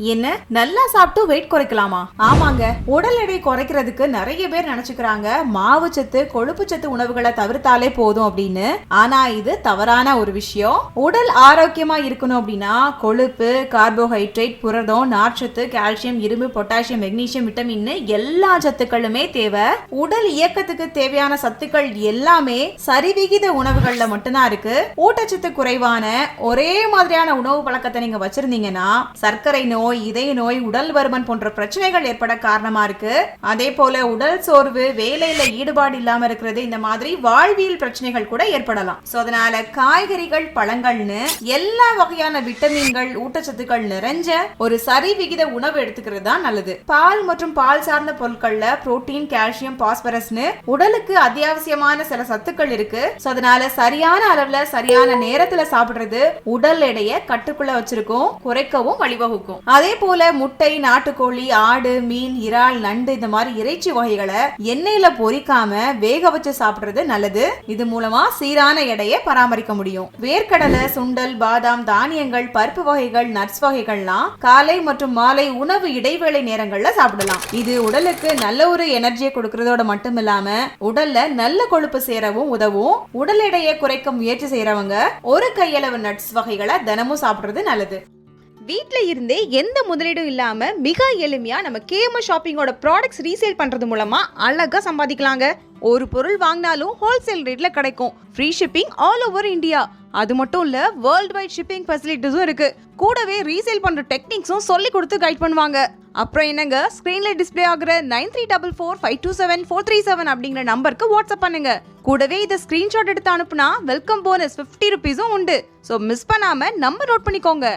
என்ன நல்லா சாப்பிட்டு வெயிட் குறைக்கலாமா? ஆமாங்க, உடல் எடை குறைக்கிறதுக்கு நிறைய பேர் நினைச்சுக்கிறாங்க மாவு சத்து கொழுப்பு சத்து உணவுகளை தவிர்த்தாலே போதும் அப்படின்னு. ஆனா இது தவறான ஒரு விஷயம். உடல் ஆரோக்கியமா இருக்கணும் அப்படின்னா கொழுப்பு, கார்போஹைட்ரேட், புரதம், நார்ச்சத்து, கால்சியம், இரும்பு, பொட்டாசியம், மெக்னீசியம், விட்டமின் எல்லா சத்துக்களுமே தேவை. உடல் இயக்கத்துக்கு தேவையான சத்துக்கள் எல்லாமே சரிவிகித உணவுகள்ல மட்டும்தான் இருக்கு. ஊட்டச்சத்து குறைவான ஒரே மாதிரியான உணவு பழக்கத்தை நீங்க வச்சிருந்தீங்கன்னா சர்க்கரை நோய், இதய நோய், உடல் பருமன் போன்ற பிரச்சனைகள் ஏற்பட காரணமா இருக்கு. அதே போல உடல் சோர்வு, வேலையில ஈடுபாடு இல்லாம இருக்கிறது, இந்த மாதிரி வாழ்வியல் பிரச்சனைகள் கூட ஏற்படலாம். சோ அதனால காய்கறிகள், பழங்கள்னு எல்லா வகையான விட்டமின்கள், ஊட்டச்சத்துக்கள் நிறைஞ்ச ஒரு சரிவிகித உணவு எடுத்துக்கிறது தான் நல்லது. பால் மற்றும் பால் சார்ந்த பொருட்கள்ல புரோட்டீன், கால்சியம், பாஸ்பரஸ்னு உடலுக்கு அத்தியாவசியமான சில சத்துக்கள் இருக்கு. சோ அதனால சரியான அளவுல சரியான நேரத்துல சாப்பிடுறது உடல் எடையை கட்டுக்குள்ள வச்சிருக்கும், குறைக்கவும் வழிவகுக்கும். அதே போல முட்டை, நாட்டுக்கோழி, ஆடு, மீன், இறால், நண்டு இந்த மாதிரி இறைச்சி வகைகளை எண்ணெயில பொரிக்காம வேக வச்சு சாப்பிடுறது நல்லது. இது மூலமா சீரான எடையை பராமரிக்க முடியும். வேர்க்கடலை, சுண்டல், பாதாம், தானியங்கள், பருப்பு வகைகள், நட்ஸ் வகைகள்லாம் காலை மற்றும் மாலை உணவு இடைவேளை நேரங்கள்ல சாப்பிடலாம். இது உடலுக்கு நல்ல ஒரு எனர்ஜியை கொடுக்கறதோட மட்டும் இல்லாம உடல்ல நல்ல கொழுப்பு சேரவும் உதவும். உடல் எடையை குறைக்க முயற்சி செய்யறவங்க ஒரு கையளவு நட்ஸ் வகைகளை தினமும் சாப்பிடுறது நல்லது. வீட்ல இருந்தே எந்த முதலீடும் இல்லாம மிக எளிமையா நம்ம கேஎம்எஸ் ஷாப்பிங்கோட ப்ராடக்ட்ஸ் ரீசேல் பண்றது மூலமா அழகா சம்பாதிக்கலாங்க. ஒரு பொருள் வாங்கினாலும் ஹோல்சேல் ரேட்ல கிடைக்கும். Free shipping all over India. அது மட்டும் இல்ல, வேர்ல்ட் வைட் ஷிப்பிங் ஃபெசிலிட்டிஸும் இருக்கு. கூடவே ரீசேல் பண்ற டெக்னிக்ஸும் சொல்லி கொடுத்து கைட் பண்ணுவாங்க. அப்புறம் என்னங்க, ஸ்கிரீன்ல டிஸ்பிளே ஆகுற 9344527437 அப்படிங்கிற நம்பருக்கு வாட்ஸ்அப் பண்ணுங்க. கூடவே இதை ஸ்கிரீன்ஷாட் எடுத்து அனுப்புனா வெல்கம் போனஸ் 50 ரூபீஸும் உண்டு. ஸோ மிஸ் பண்ணாம நம்பர் நோட் பண்ணிக்கோங்க.